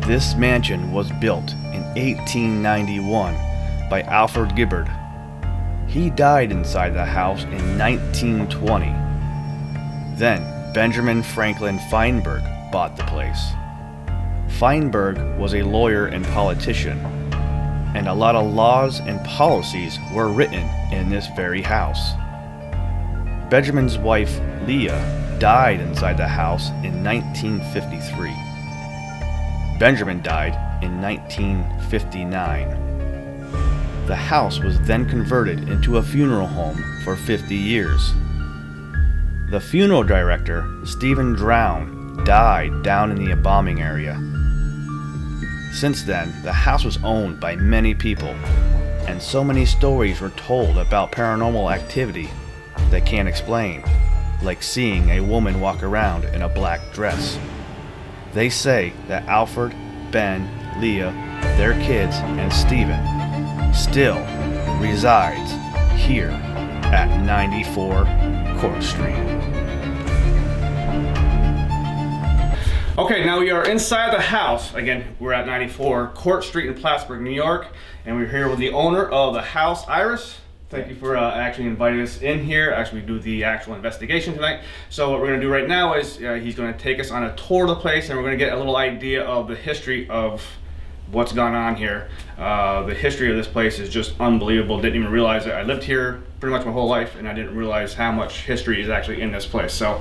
This mansion was built in 1891 by Alfred Gibbard. He died inside the house in 1920. Then Benjamin Franklin Feinberg bought the place. Feinberg was a lawyer and politician, and a lot of laws and policies were written in this very house. Benjamin's wife, Leah, died inside the house in 1953. Benjamin died in 1959. The house was then converted into a funeral home for 50 years. The funeral director, Stephen Drown, died down in the embalming area. Since then, the house was owned by many people, and so many stories were told about paranormal activity they can't explain, like seeing a woman walk around in a black dress. They say that Alfred, Ben, Leah, their kids, and Stephen still resides here at 94 Court Street. Okay, now we are inside the house. Again, we're at 94 Court Street in Plattsburgh, New York, and we're here with the owner of the house, Iris. Thank you for actually inviting us in here. Actually, do the actual investigation tonight. So what we're going to do right now is he's going to take us on a tour of the place, and we're going to get a little idea of the history of what's gone on here. The history of this place is just unbelievable. Didn't even realize it. I lived here pretty much my whole life, and I didn't realize how much history is actually in this place. So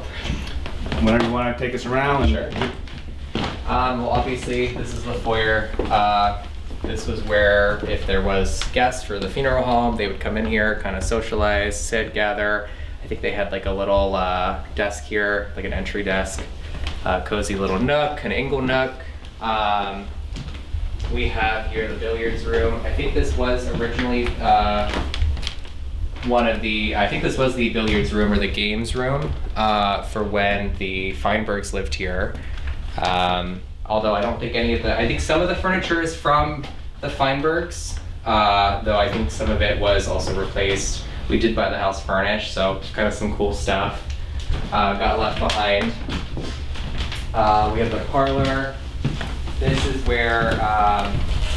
whenever you want to take us around. Sure. Well, obviously, this is the foyer. This was where, if there was guests for the funeral home, they would come in here, kind of socialize, sit, gather. I think they had like a little desk here, like an entry desk, cozy little nook, an angle nook. We have here the billiards room. I think this was originally I think this was the billiards room or the games room for when the Feinbergs lived here. Although I don't think I think some of the furniture is from the Feinbergs, though I think some of it was also replaced. We did buy the house furnished, so kind of some cool stuff got left behind. We have the parlor. This is where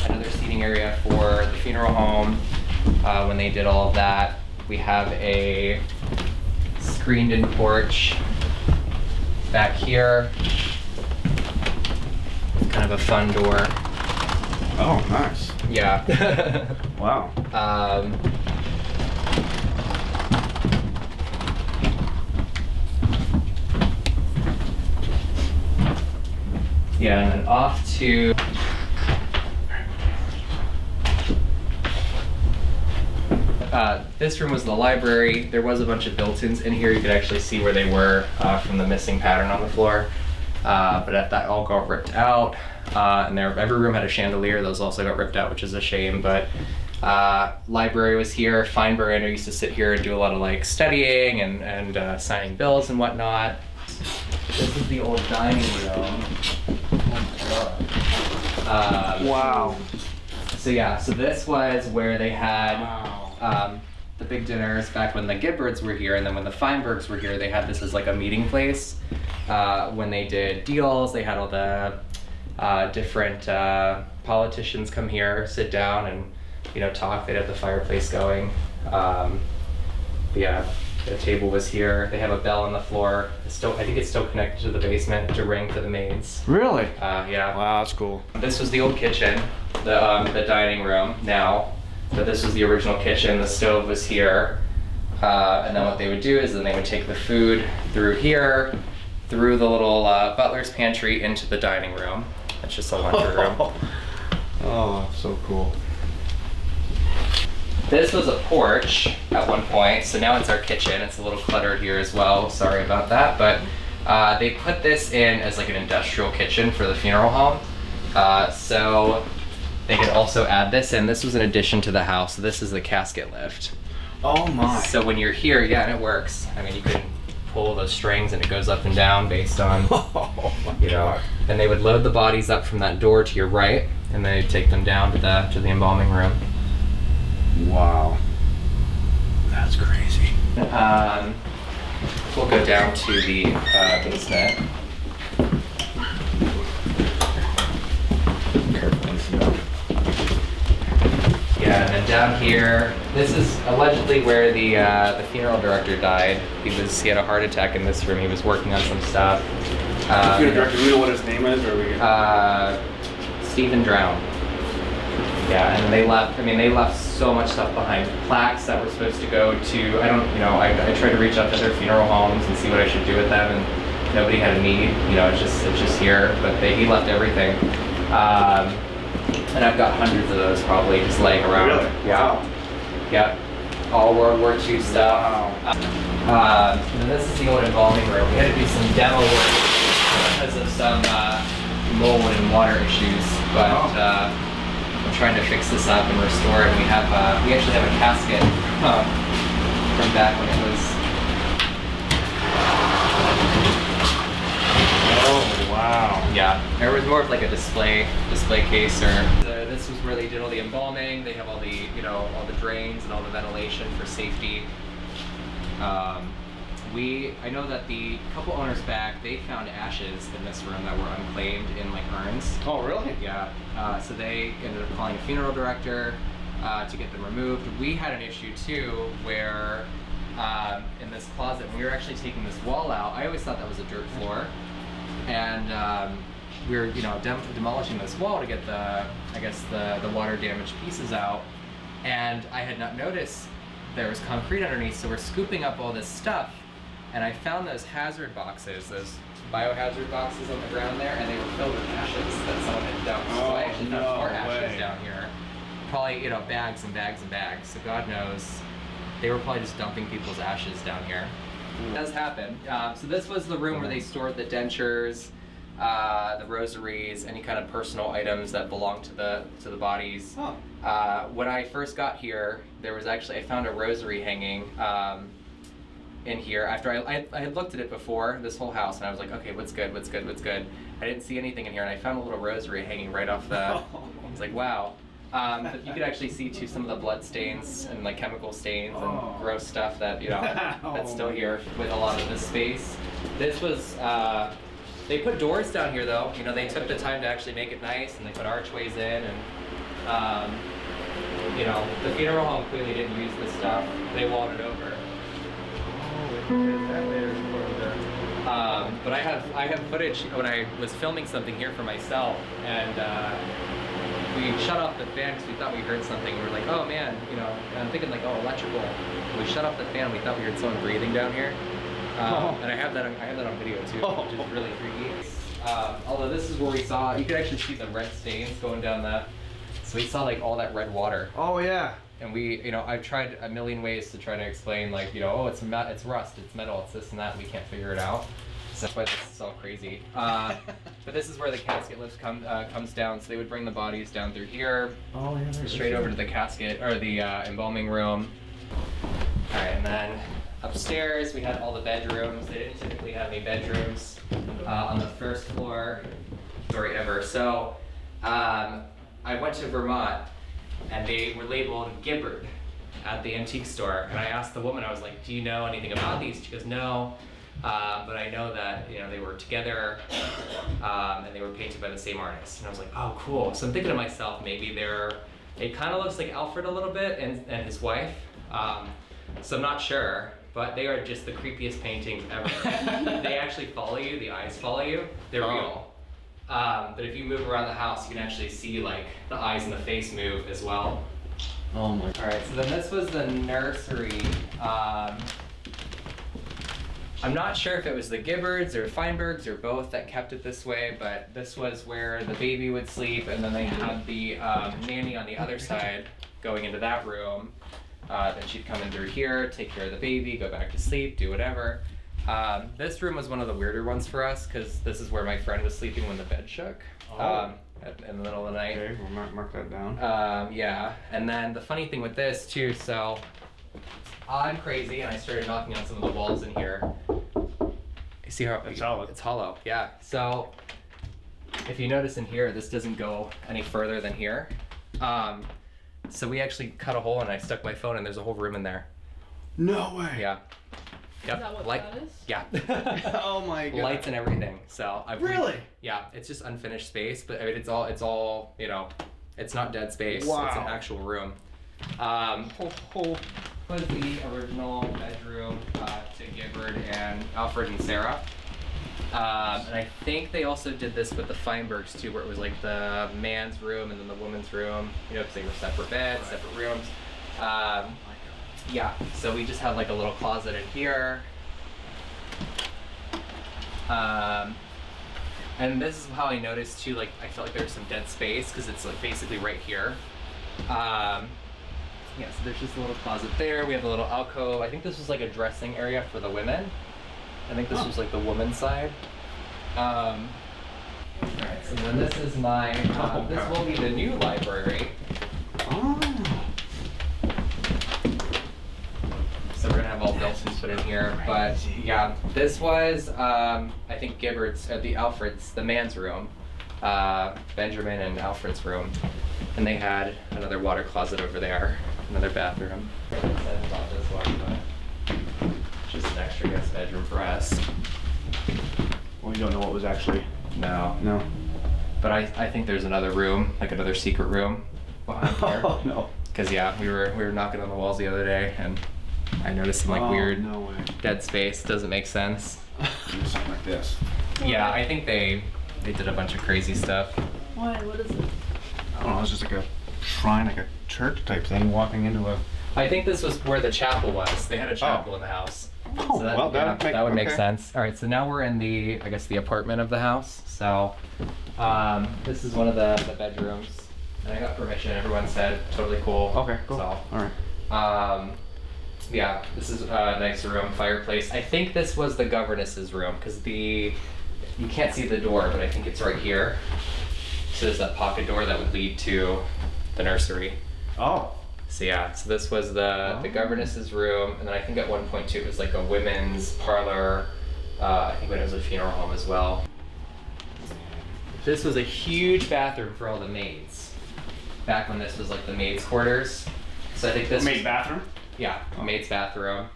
another seating area for the funeral home when they did all of that. We have a screened-in porch back here. Kind of a fun door. Oh, nice. Yeah. Wow. Yeah, and then off to this room was the library. There was a bunch of built-ins in here. You could actually see where they were from the missing pattern on the floor. But that all got ripped out. And every room had a chandelier. Those also got ripped out, which is a shame. But library was here. Feinberg, I know, used to sit here and do a lot of like studying and signing bills and whatnot. This is the old dining room. Wow. So yeah, so this was where they had the big dinners back when the Gibbards were here, and then when the Feinbergs were here, they had this as like a meeting place. When they did deals, they had all the different politicians come here, sit down, and talk. They'd have the fireplace going. Yeah, the table was here. They have a bell on the floor. I think it's still connected to the basement to ring for the maids. Really? Yeah. Wow, that's cool. This was the old kitchen, the dining room now. But this was the original kitchen. The stove was here. And then what they would do is then they would take the food through here, through the little butler's pantry into the dining room. It's just a laundry room. Oh, so cool. This was a porch at one point, so now it's our kitchen. It's a little cluttered here as well. Sorry about that, but they put this in as like an industrial kitchen for the funeral home. So they could also add this in. This was an addition to the house. This is the casket lift. Oh my. So when you're here, yeah, and it works. I mean, you can pull those strings and it goes up and down based on, and they would load the bodies up from that door to your right, and then they'd take them down to the embalming room. Wow. That's crazy. We'll go down to the basement. Down here, this is allegedly where the funeral director died. He had a heart attack in this room. He was working on some stuff. Funeral director, do you know what his name is, or we? Stephen Drown. Yeah, and they left. I mean, they left so much stuff behind. Plaques that were supposed to go to. I tried to reach out to their funeral homes and see what I should do with them, and nobody had a need. It's just here. But he left everything. And I've got hundreds of those probably just laying around. Really? Yeah. Wow. Yep. All World War II stuff. Wow. And this is the old embalming room. We had to do some demo work because of some mold and water issues, but I'm trying to fix this up and restore it. We actually have a casket from back when it was. Oh wow. Yeah, it was more of like a display case, or this was where they did all the embalming. They have all the all the drains and all the ventilation for safety. I know that the couple owners back, they found ashes in this room that were unclaimed in like urns. Oh really? Yeah. So they ended up calling a funeral director to get them removed. We had an issue too where in this closet, when we were actually taking this wall out, I always thought that was a dirt floor. And we were, demolishing this wall to get the water damaged pieces out, and I had not noticed there was concrete underneath. So we're scooping up all this stuff, and I found those hazard boxes, those biohazard boxes on the ground there, and they were filled with ashes that someone had dumped. So I actually found more ashes down here, probably bags and bags and bags. So God knows, they were probably just dumping people's ashes down here. It does happen. So this was the room where they stored the dentures, the rosaries, any kind of personal items that belong to the bodies. Huh. When I first got here, I found a rosary hanging in here after I had looked at it before, this whole house, and I was like, okay, what's good? I didn't see anything in here, and I found a little rosary hanging right off the. I was like, wow. But you could actually see too some of the blood stains and like chemical stains and gross stuff that that's still here with a lot of this space. This was they put doors down here though. They took the time to actually make it nice, and they put archways in, and the funeral home clearly didn't use this stuff. They walled it over. But I have footage when I was filming something here for myself, and we shut off the fan because we thought we heard something. We were like, oh man, and I'm thinking like, oh, electrical. We shut off the fan. We thought we heard someone breathing down here. And I have that on video too, which is really freaky. Although this is where you could actually see the red stains going down that. So we saw like all that red water. Oh yeah. And I've tried a million ways to try to explain like, oh, it's rust, it's metal, it's this and that, and we can't figure it out. So that's why this is all crazy. But this is where the casket lift comes down. So they would bring the bodies down through here, straight over to the casket or the embalming room. All right, and then upstairs we had all the bedrooms. They didn't typically have any bedrooms on the first floor. Story ever. So I went to Vermont, and they were labeled Gibbard at the antique store. And I asked the woman, I was like, do you know anything about these? She goes, no. But I know that they were together, and they were painted by the same artist. And I was like, oh, cool. So I'm thinking to myself, maybe it kind of looks like Alfred a little bit and his wife. So I'm not sure, but they are just the creepiest paintings ever. They actually follow you. The eyes follow you. They're real. But if you move around the house, you can actually see like the eyes and the face move as well. Oh my. All right. So then this was the nursery. I'm not sure if it was the Gibbards or Feinbergs or both that kept it this way, but this was where the baby would sleep, and then they had the nanny on the other side going into that room. Then she'd come in through here, take care of the baby, go back to sleep, do whatever. This room was one of the weirder ones for us because this is where my friend was sleeping when the bed shook in the middle of the night. Okay, we'll mark that down. Yeah, and then the funny thing with this too, so I'm crazy and I started knocking on some of the walls in here. You see how it's hollow. It's hollow, yeah. So if you notice in here, this doesn't go any further than here. So we actually cut a hole and I stuck my phone and there's a whole room in there. No way. Yeah. Yep. Is that what that is? Yeah. Oh my god. Lights and everything. So Really? Yeah. It's just unfinished space, but I mean, it's all it's not dead space. Wow. It's an actual room. Was the original bedroom to Gibbard and Alfred and Sarah. And I think they also did this with the Feinbergs too, where it was like the man's room and then the woman's room, you know, because they were separate beds, separate rooms. Yeah, so we just have like a little closet in here. And this is how I noticed too, like I felt like there was some dead space because it's like basically right here. Yeah, so there's just a little closet there. We have a little alcove. I think this was like a dressing area for the women. I think this was like the woman's side. Alright, so then this is my, this will be the new library. Oh. So we're gonna have all built-ins put in here, but yeah, this was, I think Gibbard's, the Alfred's, the man's room, Benjamin and Alfred's room, and they had another water closet over there, another bathroom. I thought this one, but just an extra guest bedroom for us. Well, you don't know what was actually. No. No. But I think there's another room, like another secret room behind here. Oh no. Because yeah, we were knocking on the walls the other day, and I noticed some like weird no way. dead space. Doesn't make sense. Something like this. Yeah, I think they did a bunch of crazy stuff. Why? What is it? I don't know. It's just like a shrine, like a church type thing, walking into a. I think this was where the chapel was. They had a chapel in the house. Oh, So that, well, yeah, that would make okay. sense. All right, so now we're in the, I guess, the apartment of the house. So this is one of the bedrooms. And I got permission. Everyone said totally cool. Okay, cool. So, All right. yeah, this is a nice room, fireplace. I think this was the governess's room because you can't see the door, but I think it's right here. So there's that pocket door that would lead to the nursery. Oh. So yeah, so this was the governess's room, and then I think at one point too it was like a women's parlor. I think when it was a funeral home as well. This was a huge bathroom for all the maids. Back when this was like the maids' quarters. So I think this Maid bathroom? Yeah, maid's bathroom.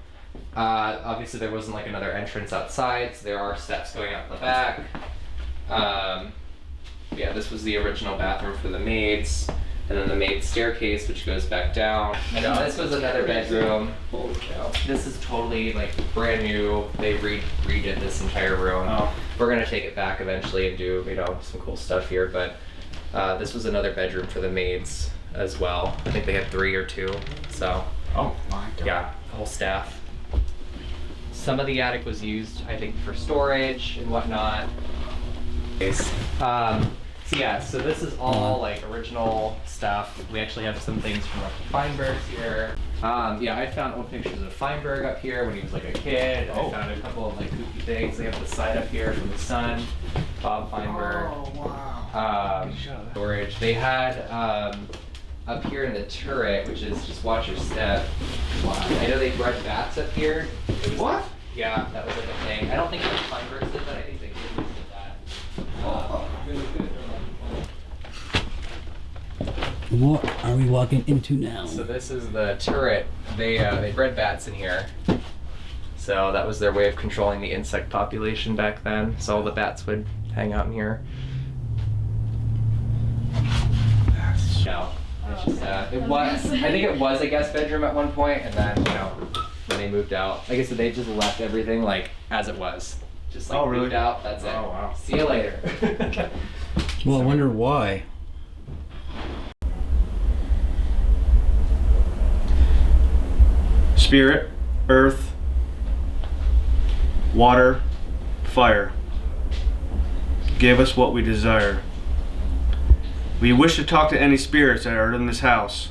Obviously there wasn't like another entrance outside, so there are steps going out the back. Yeah, this was the original bathroom for the maids. And then the maid's staircase, which goes back down. And then this was another bedroom. Holy cow. This is totally like brand new. They redid this entire room. Oh. We're gonna take it back eventually and do, you know, some cool stuff here. But this was another bedroom for the maids as well. I think they had 3 or 2. So Oh my God. yeah, the whole staff. Some of the attic was used, I think, for storage and whatnot. So yeah, so this is all like original stuff. We actually have some things from the Feinbergs here. Yeah, I found old pictures of Feinberg up here when he was like a kid. I found a couple of like kooky things. They have the side up here from the son, Bob Feinberg. Oh wow. Storage. They had up here in the turret, which is just watch your step. I know they bred bats up here. What? Yeah, that was like a thing. I don't think the Feinbergs did that. I think the kids did that. What are we walking into now? So this is the turret. They bred bats in here. So that was their way of controlling the insect population back then. So all the bats would hang out in here. No, it's just, it was. I think it was a guest bedroom at one point, and then when they moved out, like I said, they just left everything like as it was. Just like moved out. That's it. Oh wow. See you later. Well, I wonder why. Spirit, earth, water, fire. Give us what we desire. We wish to talk to any spirits that are in this house.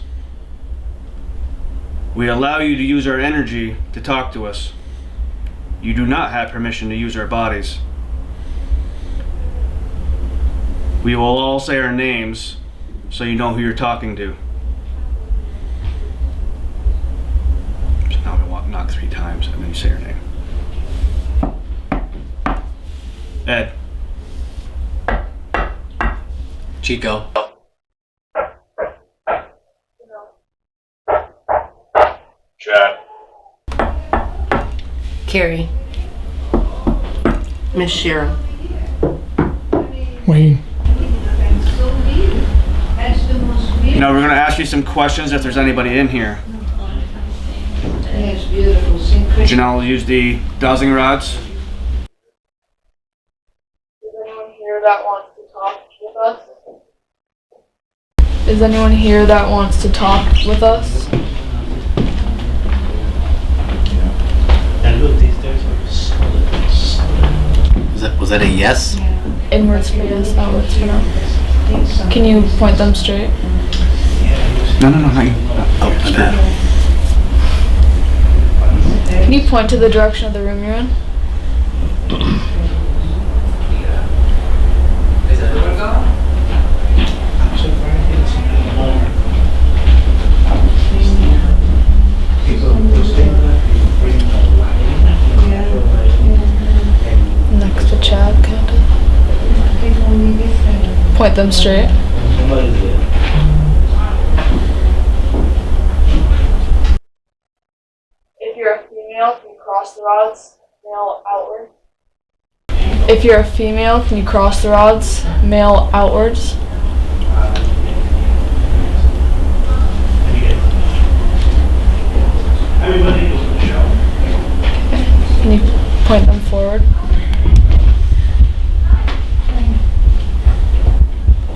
We allow you to use our energy to talk to us. You do not have permission to use our bodies. We will all say our names so you know who you're talking to. So now I'm gonna knock 3 times and then you say your name. Ed. Chico. Chad. Carrie. Miss Cheryl. Wayne. You know, we're going to ask you some questions if there's anybody in here. It's beautiful. Janelle will use the dowsing rods. Is anyone here that wants to talk with us? Is anyone here that wants to talk with us? Was that a yes? Inwards for yes, outwards for no. Can you point them straight? No, not you. Oh, my bad. Can you point to the direction of the room you're in? Is everyone gone? Next to Chad, kind of. Point them straight. If you're a female, can you cross the rods, male outward? If you're a female, can you cross the rods, male outwards? Can you point them forward?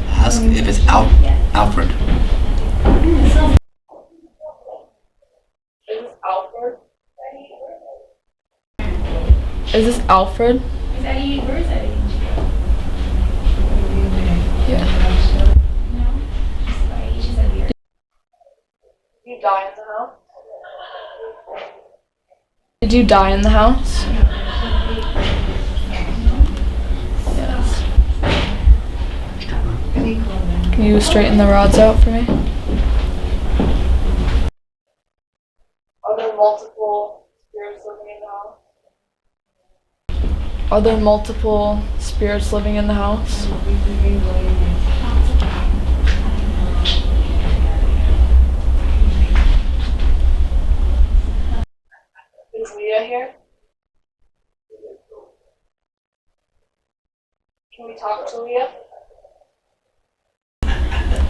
Ask if it's Alfred. Is this Alfred? Is this Alfred? Is Eddie? Where is Eddie? Yeah. No. She said here. Did you die in the house? Did you die in the house? Yes. Can you straighten the rods out for me? Are there multiple spirits living in the house? Are there multiple spirits living in the house? Is Leah here? Can we talk to Leah?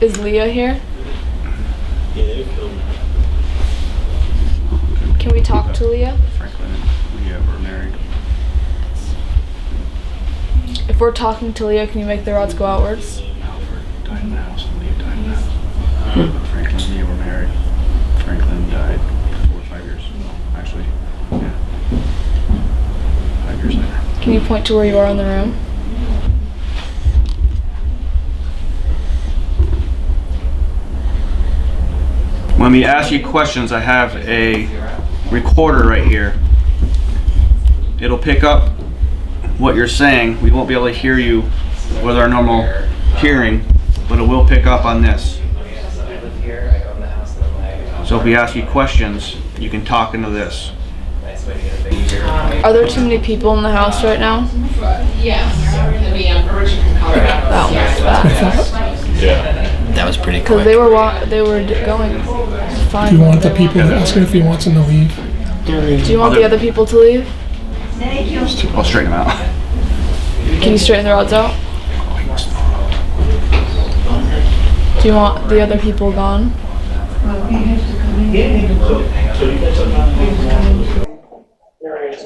Is Leah here? Can we talk to Leah? Franklin and Leah were married. If we're talking to Leah, can you make the rods go outwards? Alfred died in the house and Leah died in the house. Franklin and Leah were married. Franklin died 4 or 5 years. Actually, yeah. 5 years later. Can you point to where you are in the room? When we ask you questions, I have a recorder right here. It'll pick up what you're saying. We won't be able to hear you with our normal hearing, but it will pick up on this. So I live here, I own the house that I'm So if we ask you questions, you can talk into this. nice way to get a big ear. Are there too many people in the house right now? Yes. We originally from Colorado. That was pretty Because quick. they were going fine. Do you want the people to ask him if he wants them to leave? Do you want the other people to leave? I'll straighten them out. Can you straighten the rods out? Do you want the other people gone? He has to come in. Do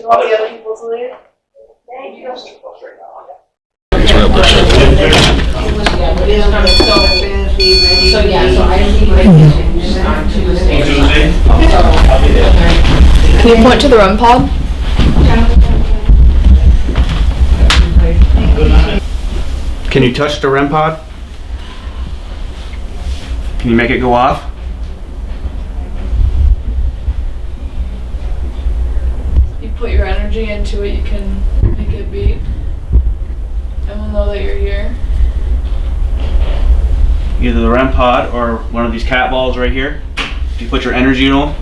you want the other people to leave? Thank you. So yeah, so I leave right on Tuesday. Can you point to the REM pod? Can you touch the REM pod? Can you make it go off? You put your energy into it, you can make it beat. And we'll know that you're here. Either the REM pod or one of these cat balls right here. If you put your energy in them,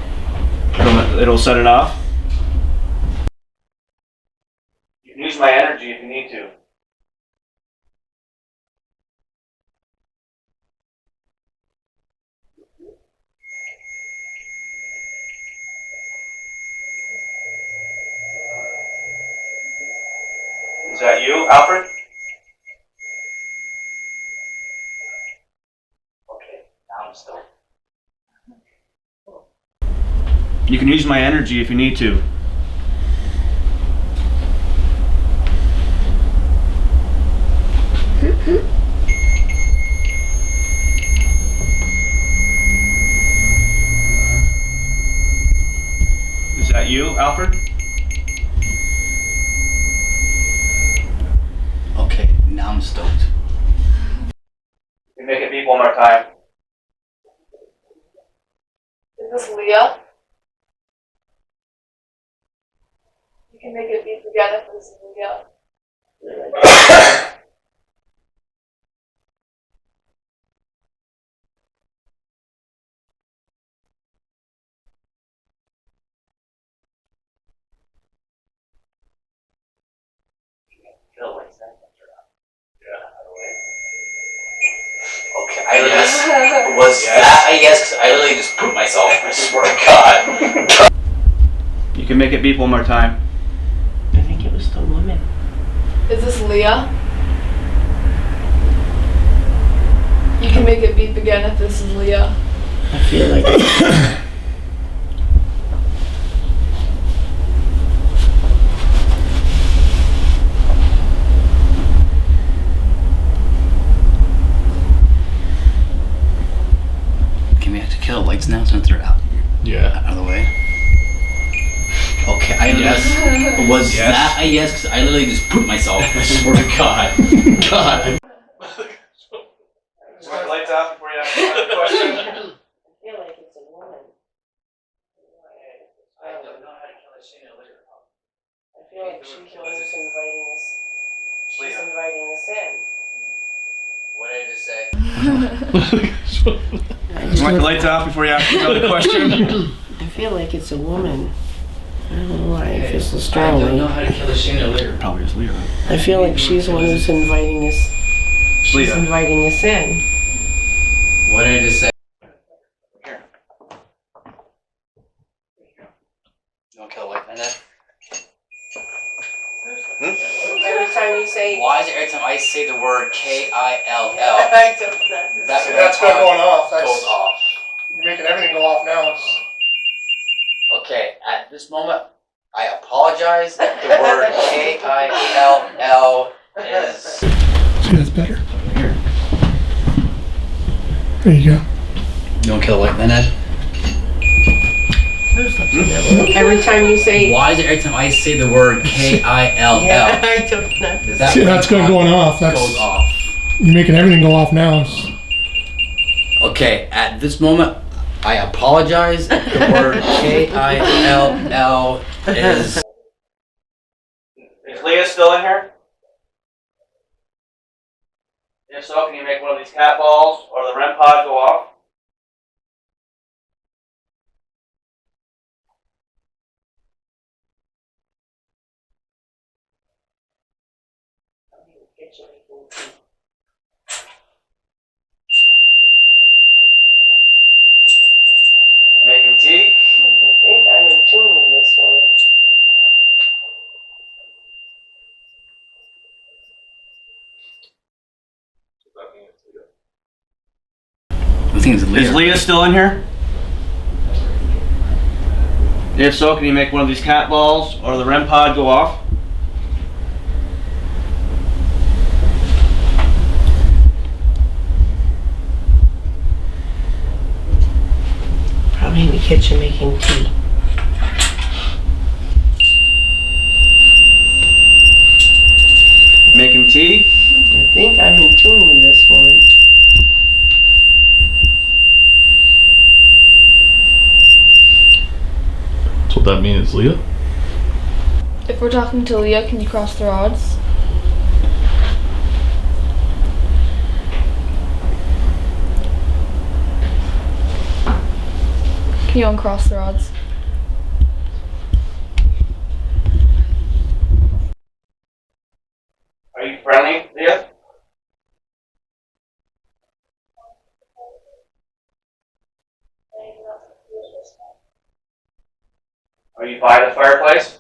it'll set it off. You can use my energy if you need to. Is that you, Alfred? Okay, now I'm can use my energy if you need to. Is that you, Alfred? Okay, now I'm stoked. You make it beep one more time. Is this Leah? You can make it beep again if this is Leah. Okay, I guess. Was that a yes? Because I literally just pooped myself. I swear to God. You can make it beep one more time. I think it was the woman. Is this Leah? You can make it beep again if this is Leah. I feel like it. Can we have to kill the lights now since they're out? Yeah. Out of the way. Okay, I guess. Was that a yes? Because I literally just pooped myself. I swear to God. God. Turn the lights off before you ask the question. I feel like it's a woman. I don't know how to kill a senior later. I feel like she's the one who's inviting us. She's inviting us in. What did I just say? Turn the lights off before you ask another question. I feel like it's a woman. I don't know why I feel so I don't strongly. know how to kill a senior later. Probably just Leah. I feel like she's the one who's inviting us. She's Leah. inviting us in. What did I just say? Don't kill the lights, man. Every time you say. Why is it every time I say the word K-I-L-L? I don't know. That's good going off. That's, Goes off. You're making everything go off now. Okay, at this moment, I apologize if the word K-I-L-L is... See, that's better. There you go. You don't kill the light, man, Ed? Every time you say. Why is it every time I say the word K-I-L-L? Yeah, I don't know. That See, that's good going off. That's goes off. You're making everything go off now. Okay, at this moment, I apologize if the word K-I-L-L is... Is Leah still in here? If so, can you make one of these cat balls or the REM pod go off? Making tea? I think I'm in tune with this woman. I think it's Leah. Is Leah still in here? If so, can you make one of these cat balls or the REM pod go off? Probably in the kitchen making tea. Making tea? I think I'm in tune with this woman. So that means it's Leah? If we're talking to Leah, can you cross the rods? Can you uncross the rods? Are you friendly, Leah? Are you by the fireplace?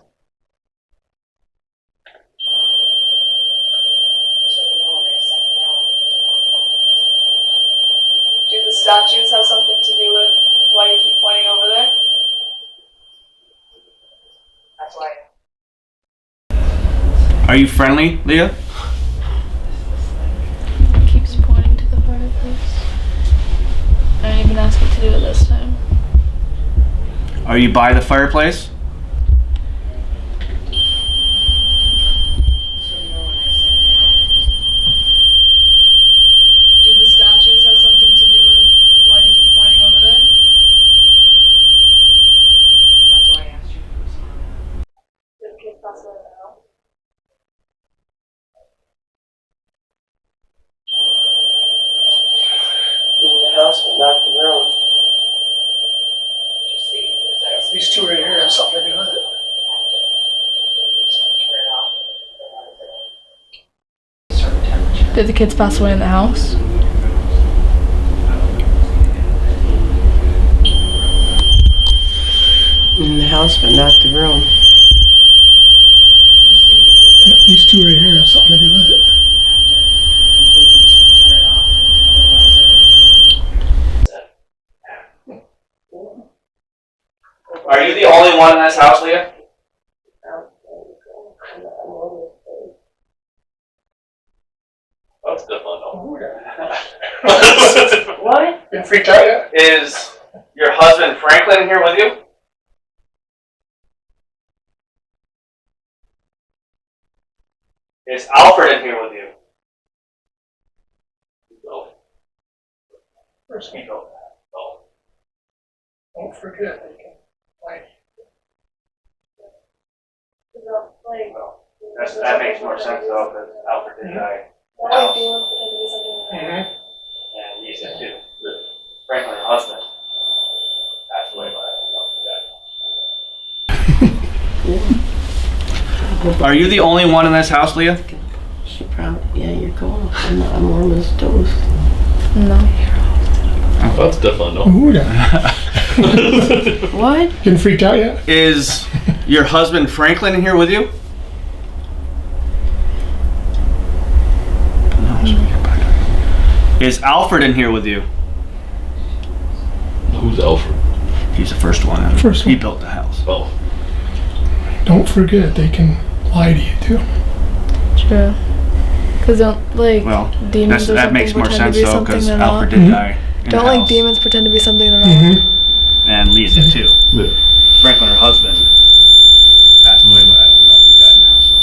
Do the statues have something to do with why you keep pointing over there? That's why. Are you friendly, Leah? Keeps pointing to the fireplace. I didn't even ask it to do it this time. Are you by the fireplace? Do the statues have something to do with why you keep pointing over there? That's why I asked you if it was on. Did the kids pass away now? In the house, but not the room. These two right here have something to do with it. Did the kids pass away in the house? In the house, but not the room. Yeah, these two right here have something to do with it. Are you the only one in this house, Leah? That's definitely no. What? Been freaked out yet? Is your husband Franklin here with you? Is Alfred in here with you? No. First we go. No. Don't forget, they can like. That makes more sense though, because Alfred did die. Mm-hmm. And you said too. Franklin, her husband, passed away by Are you the only one in this house, Leah? She probably, yeah, you're cold. I'm warm as toast. No. That's definitely no. Ooh, What? Getting freaked out yet? Is your husband Franklin here with you? Is Alfred in here with you? Who's Alfred? He's the first one. First He one. built the house. Oh. Don't forget, they can lie to you too. True. Because don't, like, Well, demons or that something makes more pretend sense to be though, something because they're Alfred not. did die in Don't the like house. demons pretend to be something they're not. Mm-hmm. And Leah did too. Yeah. Franklin, her husband, passed away, but I don't know if he died in the house. So.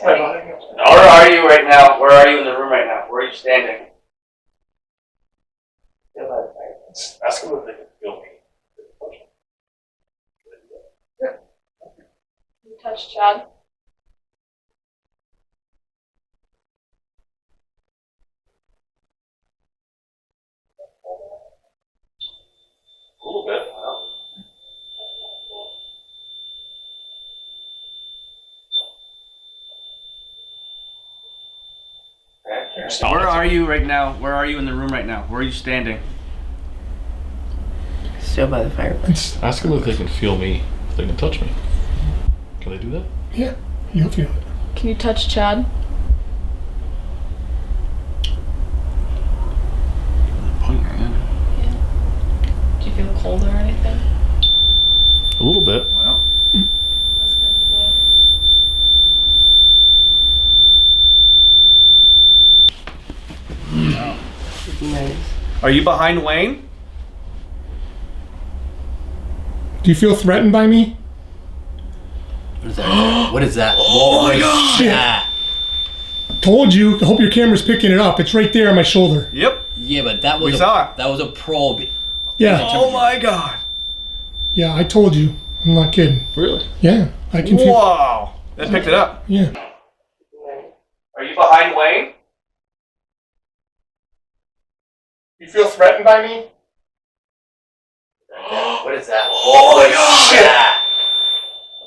Where are you right now? Where are you in the room right now? Where are you standing? Ask them if they can feel me. You touch Chad. A little bit. Well. Where are you right now? Where are you in the room right now? Where are you standing? Still by the fireplace. Ask them if they can feel me. If they can touch me. Can they do that? Yeah, you'll feel it. Can you touch Chad? Point your hand. Do you feel cold or anything? A little bit. Well, That's kind of cool. Nice. are you behind Wayne? Do you feel threatened by me? What is that? What is that? Oh my god! Shit. Told you. I hope your camera's picking it up. It's right there on my shoulder. Yep. Yeah, but that was We saw it. that was a probe. Yeah. Oh my god. Yeah, I told you. I'm not kidding. Really? Yeah, I can feel. Wow. That picked it up. Yeah. Are you behind Wayne? You feel threatened by me? What is that? Oh my god! Shit.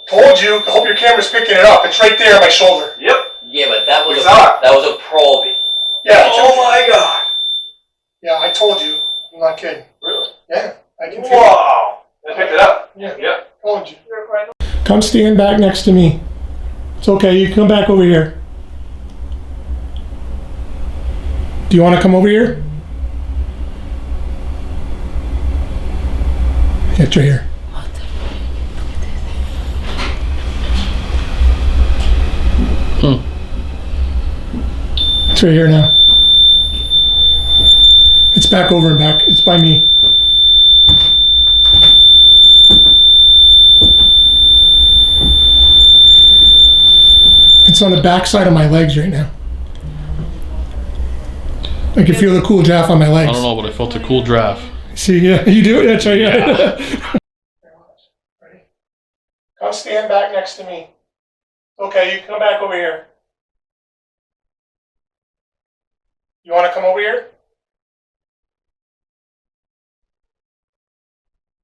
Told you. I hope your camera's picking it up. It's right there on my shoulder. Yep. Yeah, but that was We saw it. that was a probe. Yeah. Oh my god. Yeah, I told you. I'm not kidding. Really? Yeah, I can feel it. Wow. That picked it up. Yeah. Yep. Told you. You recording? Come stand back next to me. It's okay. You can come back over here. Do you want to come over here? Yeah, it's right here. It's right here now. It's back over and back. It's by me. It's on the back side of my legs right now. I can feel the cool draft on my legs. I don't know, but I felt a cool draft. See, yeah, you do it? That's right, yeah. Ready? Come stand back next to me. Okay, you come back over here. You want to come over here?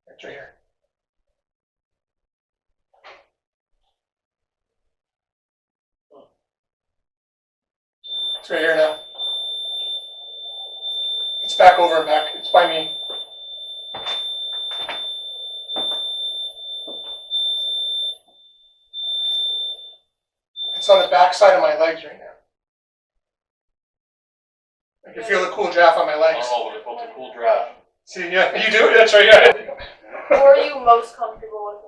It's right here. It's right here now. It's back over and back. It's by me. It's on the back side of my legs right now. I can feel the cool draft on my legs. I don't know, but I felt a cool draft. See, yeah, you do it? That's right, yeah. Who are you most comfortable with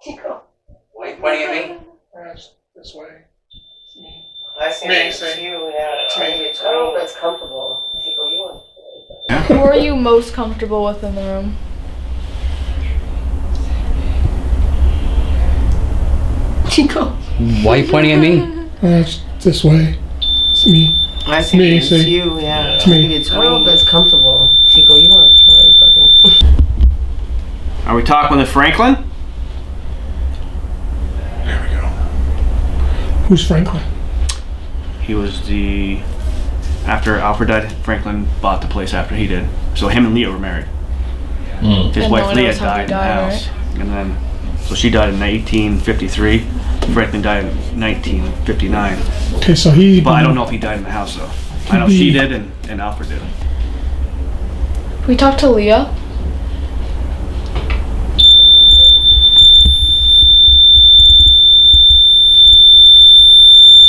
in the room? Why are you pointing at me? This way. It's me. I think Me, it's see? you, yeah. It's I me. think it's I don't know if it's comfortable. Tico, you want Who are you most comfortable with in the room? Chico. Why are you pointing at me? It's this way. It's me. I think me, it's see? you, yeah. It's me. I think it's I don't know if it's comfortable. Tico, you want to kill everybody. Are we talking with Franklin? There we go. Who's Franklin? He was the... After Alfred died, Franklin bought the place after he did. So him and Leah were married. His And wife no one Leah knows how he died in the died, house. And then, so she died in 1853. Franklin died in 1959. Okay, so he... But I don't know if he died in the house though. I know she did and Alfred did. Can we talk to Leah?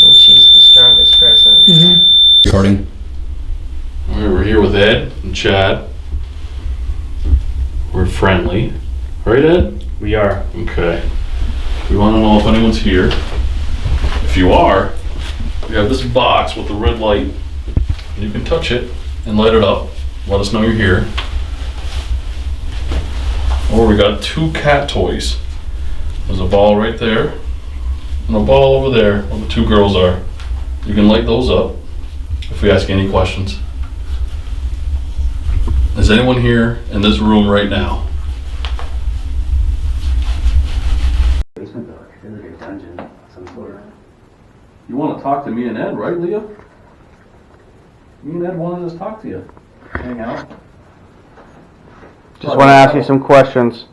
And she's the strongest presence. Mm-hmm. Recording. Alright, we're here with Ed and Chad. We're friendly. Right, Ed? We are. Okay. We want to know if anyone's here. If you are, we have this box with the red light. You can touch it and light it up. Let us know you're here. Or we got 2 cat toys. There's a ball right there and a ball over there where the 2 girls are. You can light those up if we ask you any questions. Is anyone here in this room right now? Basement door. It's like a dungeon of some sort. You want to talk to me and Ed, right, Leah? Me and Ed wanted to talk to you. Hang out. Just want to ask you some questions.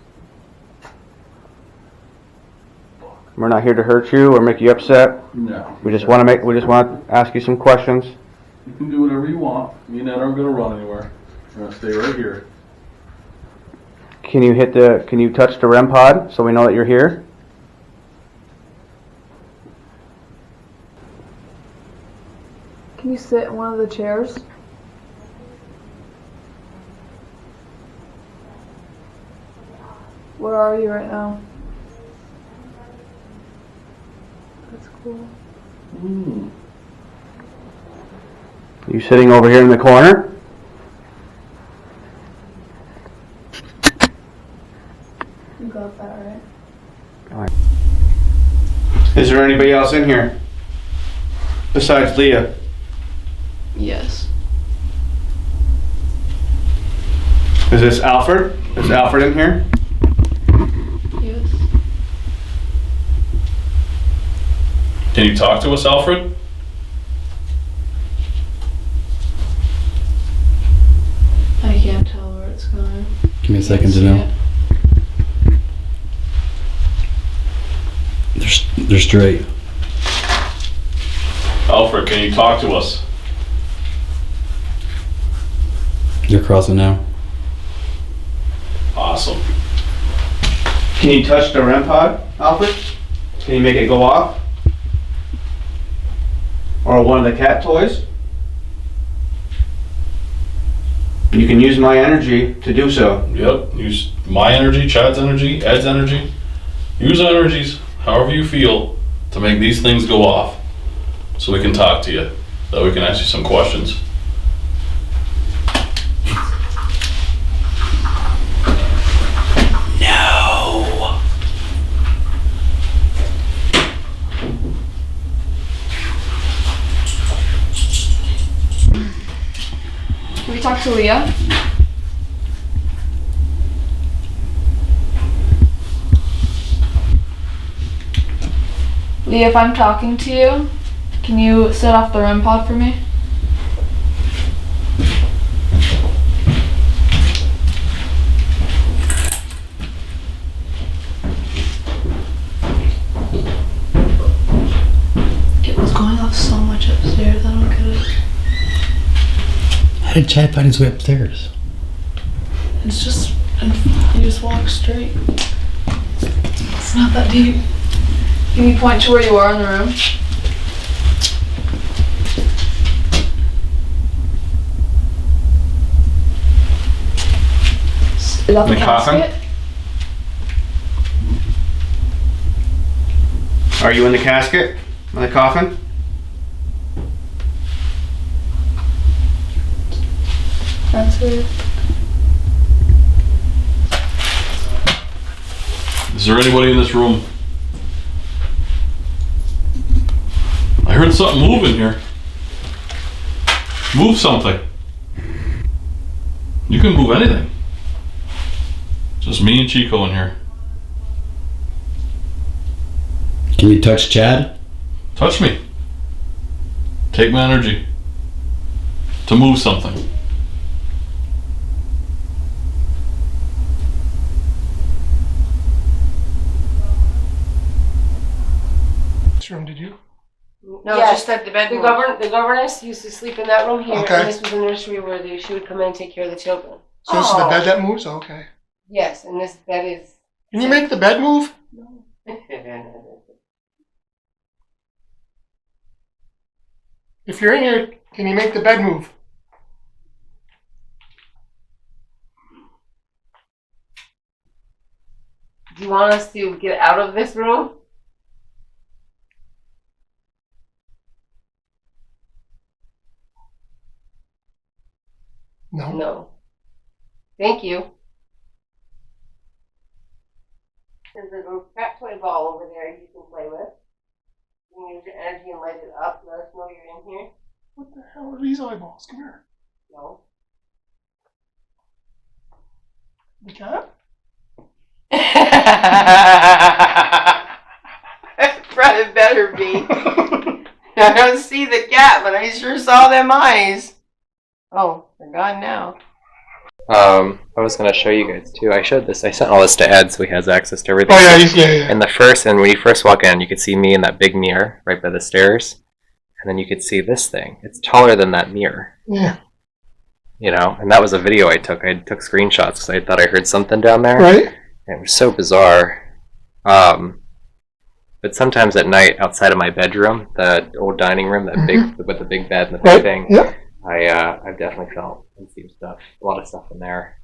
We're not here to hurt you or make you upset. No. We just want to ask you some questions. You can do whatever you want. Me and Ed aren't going to run anywhere. We're going to stay right here. Can you touch the REM pod so we know that you're here? Can you sit in one of the chairs? Where are you right now? That's cool. You sitting over here in the corner? You got that right. All right. Is there anybody else in here besides Leah? Yes. Is this Alfred? Is Alfred in here? Yes. Can you talk to us, Alfred? I can't tell where it's going. Give me a second to know. They're straight. Alfred, can you talk to us? They're crossing now. Awesome. Can you touch the REM pod, Alfred? Can you make it go off? Or one of the cat toys? You can use my energy to do so. Yep. Use my energy, Chad's energy, Ed's energy. Use energies however you feel, to make these things go off so we can talk to you, that we can ask you some questions. No. Can we talk to Leah? Leah, if I'm talking to you, can you set off the REM pod for me? It was going off so much upstairs, I don't get it. How did Chad find his way upstairs? It's just, you just walk straight. It's not that deep. Can you point to where you are in the room? Is that the coffin? casket? Are you in the casket? In the coffin? That's weird. Is there anybody in this room? I heard something move in here. Move something. You can move anything. Just me and Chico in here. Can you touch Chad? Touch me. Take my energy. To move something. Which room did you? No, Yes, just at the bedroom. The governess used to sleep in that room here, Okay. and this was the nursery where she would come in and take care of the children. So this is the bed that moves? Okay. Yes, and this bed is. Can you make the bed move? No. If you're in here, can you make the bed move? Do you want us to get out of this room? No. No. Thank you. There's a little crap toy ball over there you can play with. You can use your energy and light it up. Let us know you're in here. What the hell are these eyeballs? Come here. No. The cat? It better be. I don't see the cat, but I sure saw them eyes. Oh, they're gone now. I was gonna show you guys too. I showed this. I sent all this to Ed, so he has access to everything. Oh yeah, yeah. And when you first walk in, you could see me in that big mirror right by the stairs, and then you could see this thing. It's taller than that mirror. Yeah. You know, and that was a video I took. I took screenshots because I thought I heard something down there. Right. And it was so bizarre. But sometimes at night, outside of my bedroom, the old dining room, that big with the big bed and the big thing, Yeah. I've definitely felt and seen stuff, a lot of stuff in there.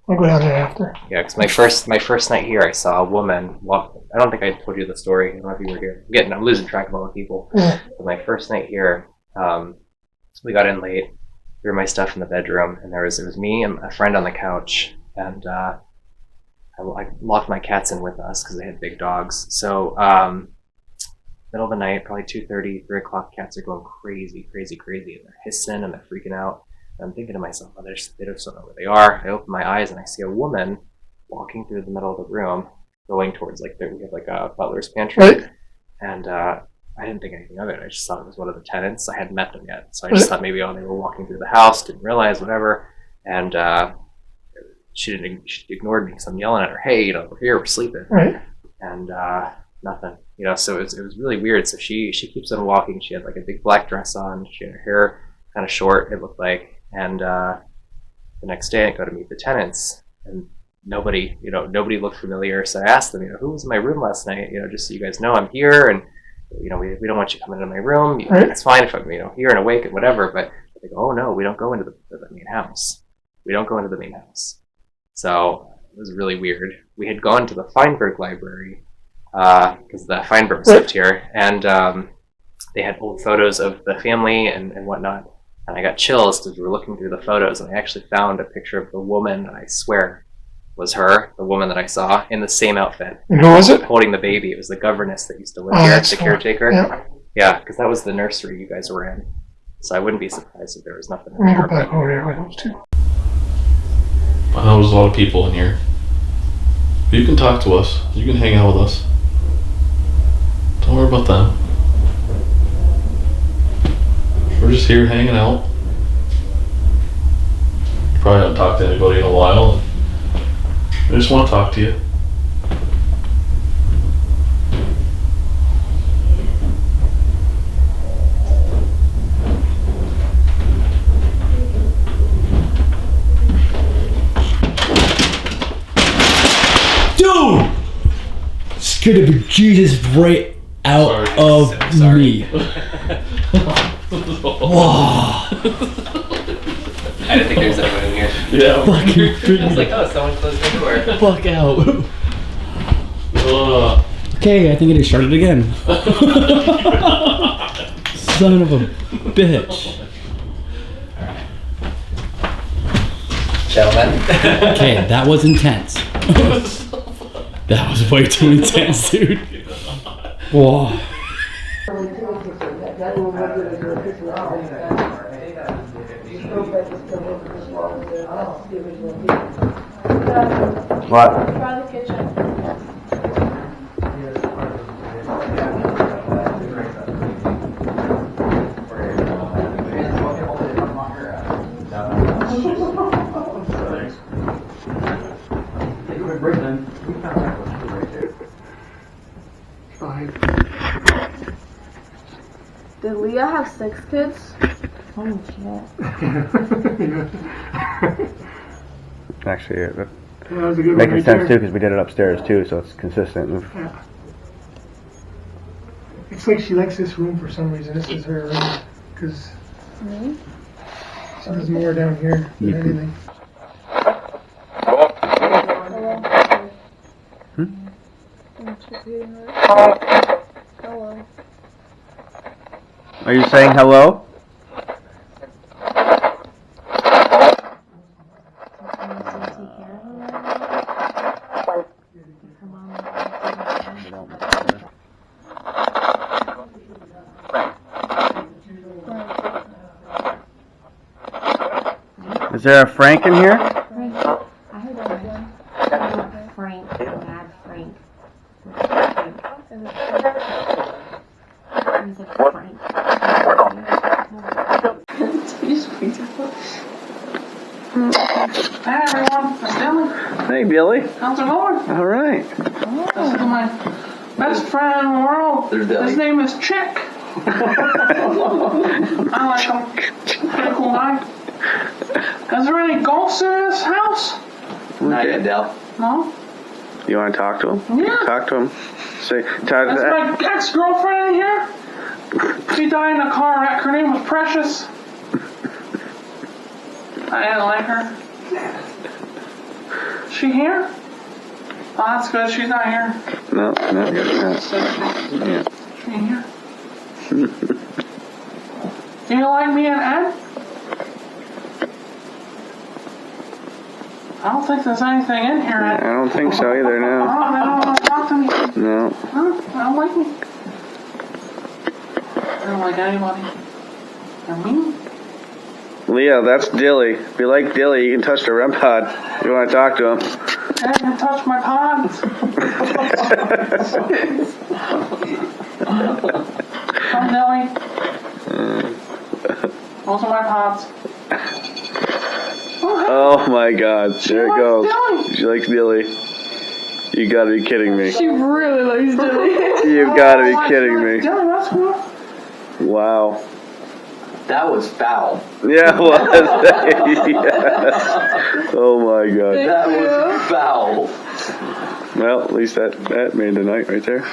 I'll go down there after. Yeah, because my first night here, I saw a woman walk. I don't think I told you the story. I don't know if you were here. I'm losing track of all the people. Yeah. But my first night here, we got in late, threw my stuff in the bedroom, and it was me and a friend on the couch, and I locked my cats in with us because they had big dogs. So middle of the night, probably 2:30, 3 o'clock, cats are going crazy, and they're hissing and they're freaking out. And I'm thinking to myself, oh, they just don't know where they are. I open my eyes and I see a woman walking through the middle of the room, going towards we have like a butler's pantry. Right. And I didn't think anything of it. I just thought it was one of the tenants. I hadn't met them yet, so I just thought maybe they were walking through the house, didn't realize, whatever. And she ignored me because I'm yelling at her, hey, we're here, we're sleeping. Right. And nothing, so it was really weird. So she keeps on walking. She had like a big black dress on. She had her hair kind of short, it looked like. And the next day I go to meet the tenants, and nobody looked familiar. So I asked them, who was in my room last night? Just so you guys know I'm here, and we don't want you coming into my room. It's fine if I'm here and awake and whatever. But they go, oh no, we don't go into the main house. We don't go into the main house. So it was really weird. We had gone to the Feinberg Library because the Feinbergs lived here, and they had old photos of the family and whatnot. And I got chills because we were looking through the photos, and I actually found a picture of the woman, and I swear was her, the woman that I saw, in the same outfit. And who was it? Holding the baby. It was the governess that used to live Oh, here, that's the cool. caretaker. Yeah. Yeah, because that was the nursery you guys were in. So I wouldn't be surprised if there was nothing in Let me there. go back over there with those two. I know there's a lot of people in here. You can talk to us. You can hang out with us. Don't worry about them. We're just here hanging out. Probably haven't talked to anybody in a while. I just want to talk to you. Dude! Scared the bejesus right out of me. Wow. I didn't think there was anyone in here. Yeah. Fucking I was like, oh, someone closed the door. fuck out. Okay, I think it just started again. Son of a bitch. Gentlemen. Okay, that was intense. That was way too intense, dude. Whoa. What? By the kitchen. Did Leah have 6 kids? Holy shit. Actually, That was a good one making right sense there. too because we did it upstairs too, so it's consistent. Yeah. It's like she likes this room for some reason. This is her room. Because Me? there's more down here than anything. Hello. Are you saying hello? Is there a Frank in here? I heard that Frank, bad Frank. He's like Frank. Hi everyone, I'm Billy. Hey, Billy. How's it going? All right. This is my best friend in the world. His name is Chick. I like him. Pretty cool guy. Is there any ghosts in this house? Not yet, Del. No? You want to talk to him? Yeah. Talk to him. Say, Is my ex-girlfriend in here? She died in a car wreck. Her name was Precious. I didn't like her. Is she here? Oh, that's good. She's not here. No, no. Yeah. She ain't here. Do you like me and Ed? I don't think there's anything in here, Ed. I don't think so either, Oh, no. they don't want to talk to me. No. Huh? They don't like me. I don't like anybody. They're mean. Leo, that's Dilly. If you like Dilly, you can touch the REM pod. If you want to talk to him. Ed can touch my pods. Come, Dilly. Those are my pods. Oh my god, there it goes. She likes Dilly. You gotta be kidding me. She really likes Dilly. You've gotta be kidding me. Dilly, that's cool. Wow. That was foul. Yeah, it was. Yes. Oh my god. That was foul. Well, at least that made the night right there.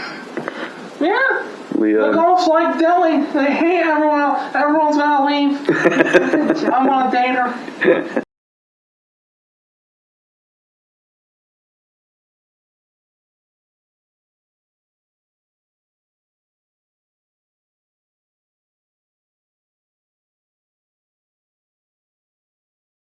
Yeah. Leo. The ghosts like Dilly. They hate everyone else. Everyone's gonna leave. I'm gonna date her.